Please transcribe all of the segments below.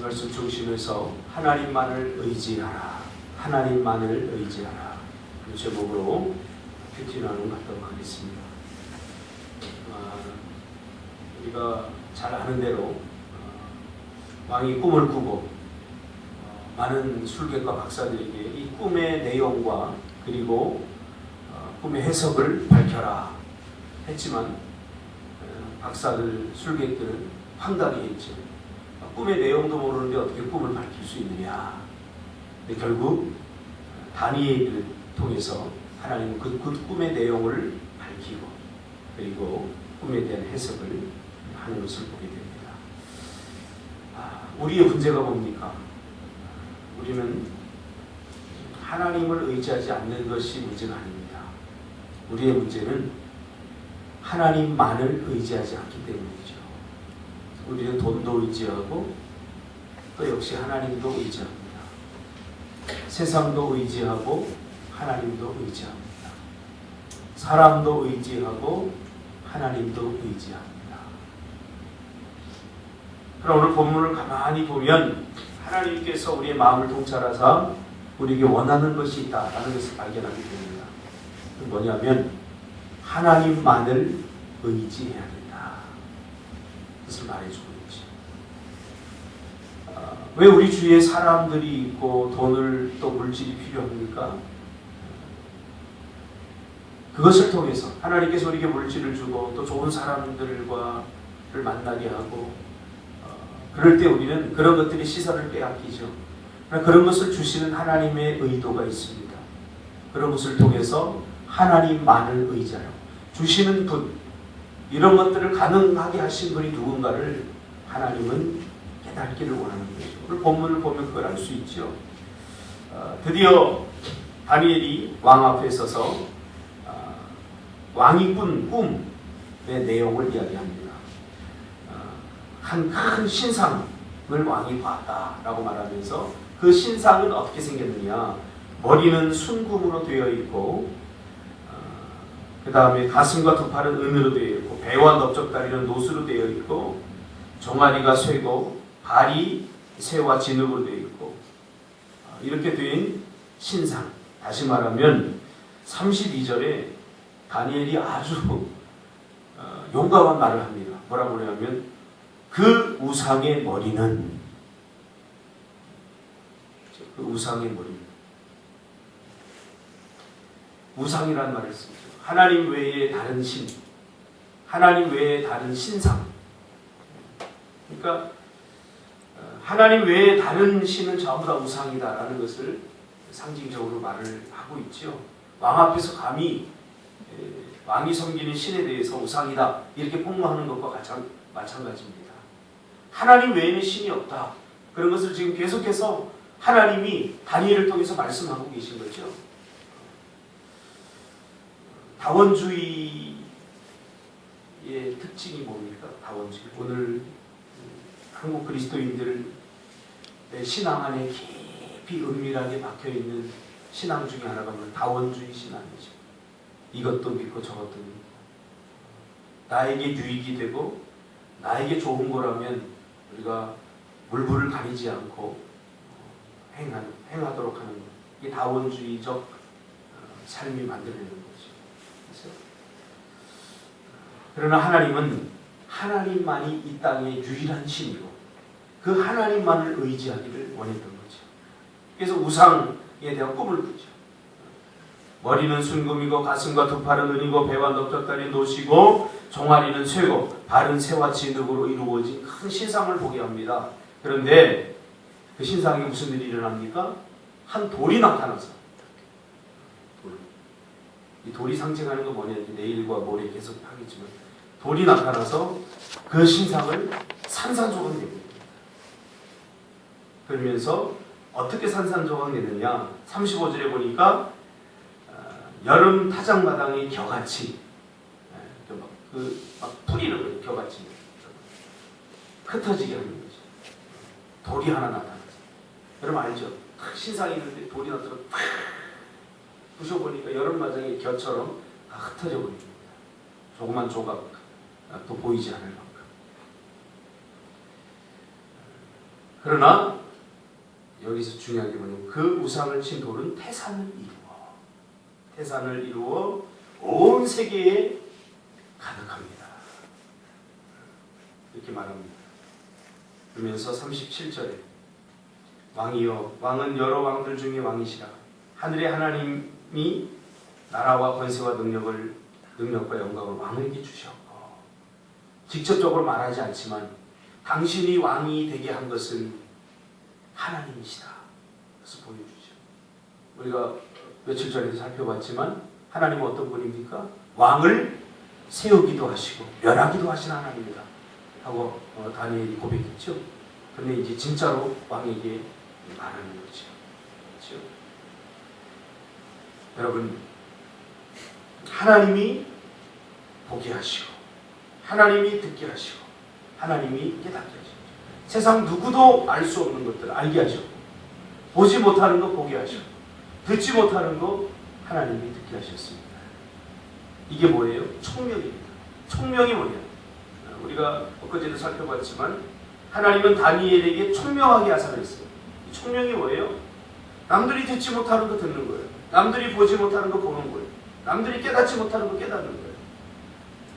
말씀 중심에서 하나님만을 의지하라. 하나님만을 의지하라. 이 제목으로 큐티 나눔 갖도록 하겠습니다. 우리가 잘 아는 대로 왕이 꿈을 꾸고 많은 술객과 박사들에게 이 꿈의 내용과 그리고 꿈의 해석을 밝혀라 했지만 박사들, 술객들은 황당해했죠. 꿈의 내용도 모르는데 어떻게 꿈을 밝힐 수 있느냐. 근데 결국 다니엘을 통해서 하나님은 그 꿈의 내용을 밝히고 그리고 꿈에 대한 해석을 하는 것을 보게 됩니다. 우리의 문제가 뭡니까? 우리는 하나님을 의지하지 않는 것이 문제가 아닙니다. 우리의 문제는 하나님만을 의지하지 않기 때문이죠. 우리는 돈도 의지하고 또 역시 하나님도 의지합니다. 세상도 의지하고 하나님도 의지합니다. 사람도 의지하고 하나님도 의지합니다. 그럼 오늘 본문을 가만히 보면 하나님께서 우리의 마음을 통찰하사 우리에게 원하는 것이 있다라는 것을 발견하게 됩니다. 뭐냐면 하나님만을 의지해야 된다. 그것을 말해주고 있지. 왜 우리 주위에 사람들이 있고 돈을 또 물질이 필요합니까? 그것을 통해서 하나님께서 우리에게 물질을 주고 또 좋은 사람들을 만나게 하고 그럴 때 우리는 그런 것들이 시선을 빼앗기죠. 그런 것을 주시는 하나님의 의도가 있습니다. 그런 것을 통해서 하나님만을 의지하여 주시는 분, 이런 것들을 가능하게 하신 분이 누군가를 하나님은 깨닫기를 원하는 거죠. 오늘 본문을 보면 그걸 알 수 있죠. 드디어 다니엘이 왕 앞에 서서 왕이 꾼 꿈의 내용을 이야기합니다. 한 큰 신상을 왕이 봤다라고 말하면서 그 신상은 어떻게 생겼느냐. 머리는 순금으로 되어 있고 그 다음에 가슴과 두 팔은 은으로 되어 있고 배와 넓적다리는 노수로 되어 있고 종아리가 쇠고 발이 새와 진흙으로 되어 있고 이렇게 된 신상. 다시 말하면 32절에 다니엘이 아주 용감한 말을 합니다. 뭐라고 그러냐면 그 우상의 머리는 우상이라는 말을 쓰죠. 하나님 외에 다른 신, 하나님 외에 다른 신상. 그러니까 하나님 외에 다른 신은 전부 다 우상이다라는 것을 상징적으로 말을 하고 있죠. 왕 앞에서 감히 왕이 섬기는 신에 대해서 우상이다 이렇게 폭로하는 것과 마찬가지입니다. 하나님 외에는 신이 없다. 그런 것을 지금 계속해서 하나님이 다니엘을 통해서 말씀하고 계신 거죠. 다원주의의 특징이 뭡니까? 다원주의. 오늘 한국 그리스도인들의 신앙 안에 깊이 은밀하게 박혀있는 신앙 중에 하나가 다원주의 신앙이죠. 이것도 믿고 저것도 믿고 나에게 유익이 되고 나에게 좋은 거라면 우리가 물불을 가리지 않고 행하도록 하는 것. 이게 다원주의적 삶이 만들어내는 거죠. 그래서 그러나 하나님은 하나님만이 이 땅의 유일한 신이고 그 하나님만을 의지하기를 원했던 거죠. 그래서 우상에 대한 꿈을 꾸죠. 머리는 순금이고 가슴과 두 팔은 은이고 배와 넓적다리 노시고 종아리는 쇠고 발은 새와 진흙으로 이루어진 큰 신상을 보게 합니다. 그런데 그 신상에 무슨 일이 일어납니까? 한 돌이 나타나서 이 돌이 상징하는 건 뭐냐면 내일과 모레 계속 하겠지만 돌이 나타나서 그 신상을 산산조각냅니다. 그러면서 어떻게 산산조각내느냐 35절에 보니까 여름 타작마당의 겨같이 막 뿌리는 거예요. 겨같이 흩어지게 하는 거죠. 돌이 하나 나타났어요. 여러분 알죠? 신상이 있는데 돌이 나타나서 부셔보니까 여름마당의 겨처럼 다 흩어져 버립니다. 조그만 조각 또 보이지 않을 만큼. 그러나 여기서 중요한 게 뭐냐면 그 우상을 친 돌은 태산을 이루어 온 세계에 가득합니다. 이렇게 말합니다. 그러면서 37절에 왕이여 왕은 여러 왕들 중에 왕이시라. 하늘의 하나님이 나라와 권세와 능력과 영광을 왕에게 주셨고, 직접적으로 말하지 않지만 당신이 왕이 되게 한 것은 하나님이시다. 그래서 보여주죠. 우리가 며칠 전에도 살펴봤지만 하나님은 어떤 분입니까? 왕을 세우기도 하시고 멸하기도 하시는 하나님이다 하고 다니엘이 고백했죠. 근데 이제 진짜로 왕에게 말하는 거죠. 그렇죠? 여러분, 하나님이 보게 하시고 하나님이 듣게 하시고 하나님이 깨닫게 하시고 세상 누구도 알 수 없는 것들을 알게 하시고 보지 못하는 거 보게 하시고 듣지 못하는 거 하나님이 듣게 하셨습니다. 이게 뭐예요? 총명입니다. 총명이 뭐냐? 우리가 엊그제도 살펴봤지만 하나님은 다니엘에게 총명하게 하사 그랬어요. 이 총명이 뭐예요? 남들이 듣지 못하는 거 듣는 거예요. 남들이 보지 못하는 거 보는 거예요. 남들이 깨닫지 못하는 거 깨닫는 거예요.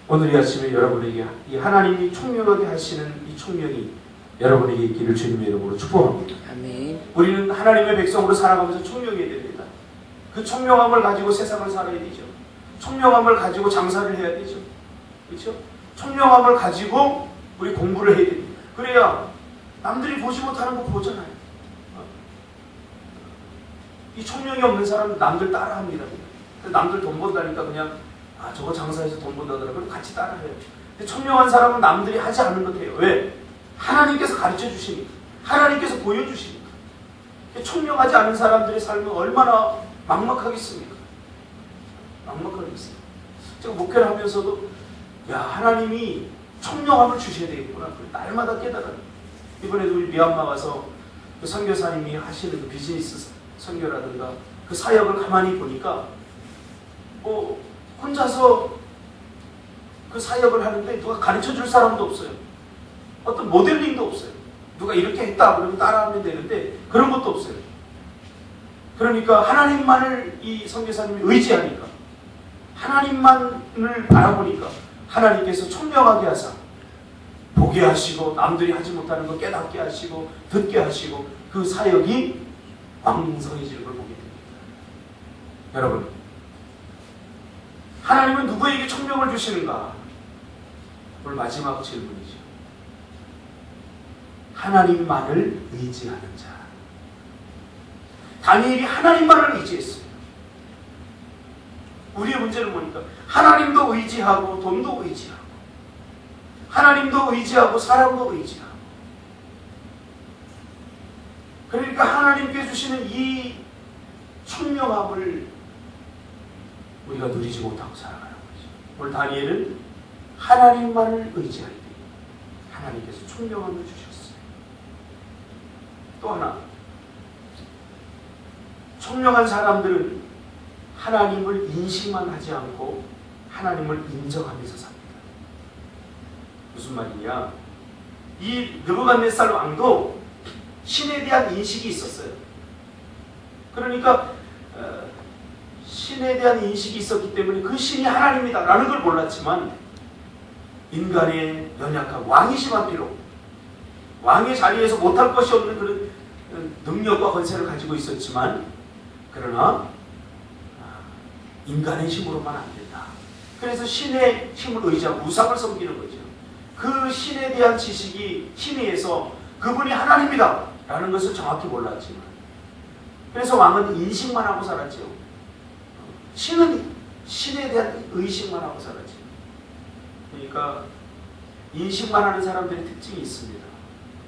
오늘 이 아침에 여러분에게 이 하나님이 총명하게 하시는 이 총명이 여러분에게 있기를 주님의 이름으로 축복합니다. 아멘. 우리는 하나님의 백성으로 살아가면서 총명해야 됩니다. 그 총명함을 가지고 세상을 살아야 되죠. 총명함을 가지고 장사를 해야 되죠. 그렇죠? 총명함을 가지고 우리 공부를 해야 됩니다. 그래야 남들이 보지 못하는 거 보잖아요. 이 총명이 없는 사람은 남들 따라합니다. 남들 돈 번다니까 그냥 저거 장사해서 돈 번다더라. 그럼 같이 따라해요. 근데 총명한 사람은 남들이 하지 않는 것 해요. 왜? 하나님께서 가르쳐 주시니까. 하나님께서 보여주시니까. 총명하지 않은 사람들의 삶은 얼마나 막막하겠습니까? 막막하겠습니다. 제가 목회를 하면서도 하나님이 총명함을 주셔야 되겠구나. 날마다 깨달아요. 이번에도 우리 미얀마 가서 그 선교사님이 하시는 그 비즈니스 선교라든가 그 사역을 가만히 보니까 혼자서 그 사역을 하는데 누가 가르쳐 줄 사람도 없어요. 어떤 모델링도 없어요. 누가 이렇게 했다 그러면 따라하면 되는데 그런 것도 없어요. 그러니까 하나님만을 이 선교사님이 의지하니까, 하나님만을 바라보니까 하나님께서 총명하게 하사 보게 하시고 남들이 하지 못하는 거 깨닫게 하시고 듣게 하시고 그 사역이 왕성해지는 걸 보게 됩니다. 여러분, 하나님은 누구에게 총명을 주시는가? 오늘 마지막 질문이죠. 하나님만을 의지하는 자. 다니엘이 하나님만을 의지했어요. 우리의 문제는 뭐니까? 하나님도 의지하고 돈도 의지하고 하나님도 의지하고 사람도 의지하고, 그러니까 하나님께 주시는 이 총명함을 우리가 누리지 못하고 살아가는 거죠. 오늘 다니엘은 하나님만을 의지할 때 하나님께서 총명함을 주셨어요. 또 하나, 총명한 사람들은 하나님을 인식만 하지 않고 하나님을 인정하면서 삽니다. 무슨 말이냐? 이 느부갓네살 왕도 신에 대한 인식이 있었어요. 그러니까 신에 대한 인식이 있었기 때문에 그 신이 하나님이다라는 걸 몰랐지만 인간의 연약한 왕이심한 필요, 왕의 자리에서 못할 것이 없는 그런 능력과 권세를 가지고 있었지만, 그러나 인간의 힘으로만 안 된다. 그래서 신의 힘을 의지하고 우상을 섬기는 거죠. 그 신에 대한 지식이 희미해서 그분이 하나님이다 라는 것을 정확히 몰랐지만, 그래서 왕은 인식만 하고 살았죠. 신은 신에 대한 의식만 하고 살았죠. 그러니까 인식만 하는 사람들의 특징이 있습니다.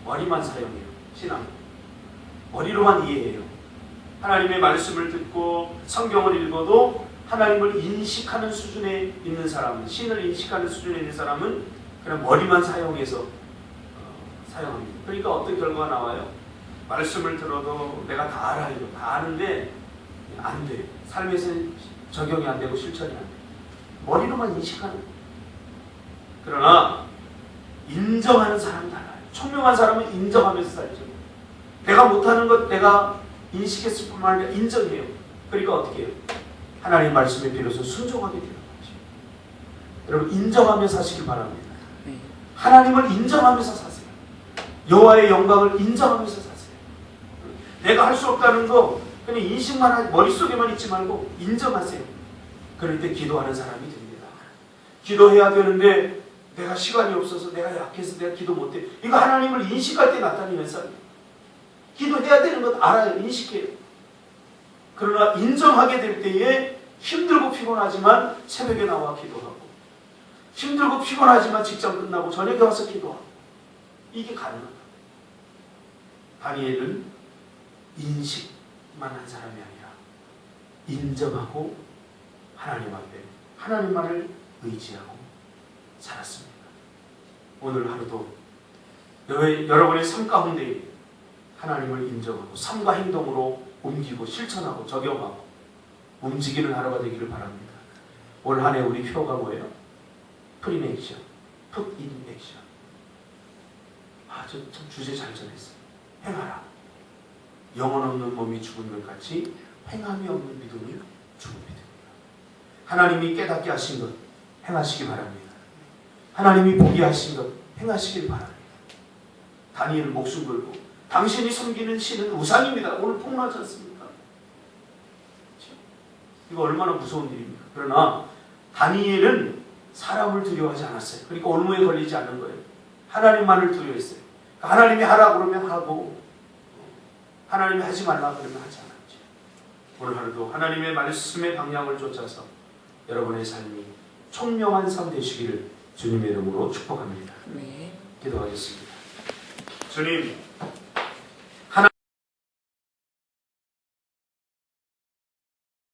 머리만 사용해요. 신앙 머리로만 이해해요. 하나님의 말씀을 듣고 성경을 읽어도 하나님을 인식하는 수준에 있는 사람은, 신을 인식하는 수준에 있는 사람은 그냥 머리만 사용해서 사용합니다. 그러니까 어떤 결과가 나와요? 말씀을 들어도 내가 다 알아요. 다 아는데 안 돼. 삶에서 적용이 안 되고 실천이 안 돼. 머리로만 인식하는 거예요. 그러나 인정하는 사람은 달라요. 총명한 사람은 인정하면서 살죠. 내가 못하는 것 내가 인식했을 뿐만 아니라 인정해요. 그러니까 어떻게 해요? 하나님 말씀에 비로소 순종하게 되는 거죠. 여러분 인정하며 사시길 바랍니다. 하나님을 인정하면서 사세요. 여호와의 영광을 인정하면서 사세요. 내가 할 수 없다는 거 그냥 인식만 하지 머릿속에만 있지 말고 인정하세요. 그럴 때 기도하는 사람이 됩니다. 기도해야 되는데 내가 시간이 없어서 내가 약해서 내가 기도 못해. 이거 하나님을 인식할 때 나타나는 현상이에요. 기도해야 되는 것 알아요. 인식해요. 그러나 인정하게 될 때에 힘들고 피곤하지만 새벽에 나와 기도하고 힘들고 피곤하지만 직장 끝나고 저녁에 와서 기도하고 이게 가능합니다. 다니엘은 인식만 한 사람이 아니라 인정하고 하나님 앞에 하나님만을 의지하고 살았습니다. 오늘 하루도 여러분의 삶 가운데 하나님을 인정하고 삶과 행동으로 옮기고 실천하고 적용하고 움직이는 하루가 되기를 바랍니다. 올 한 해 우리 표가 뭐예요? Put in action. Put in action. 저 참 주제 잘 전했어요. 행하라. 영혼 없는 몸이 죽은 것 같이 행함이 없는 믿음이 죽은 믿음이다. 하나님이 깨닫게 하신 것 행하시기 바랍니다. 하나님이 보게 하신 것 행하시길 바랍니다. 다니엘은 목숨 걸고 당신이 섬기는 신은 우상입니다. 오늘 폭로하지 않습니까? 이거 얼마나 무서운 일입니까? 그러나 다니엘은 사람을 두려워하지 않았어요. 그러니까 올무에 걸리지 않는 거예요. 하나님만을 두려워했어요. 하나님이 하라 그러면 하고 하나님이 하지 말라 그러면 하지 않았죠. 오늘 하루도 하나님의 말씀의 방향을 쫓아서 여러분의 삶이 총명한 삶 되시기를 주님의 이름으로 축복합니다. 네. 기도하겠습니다. 주님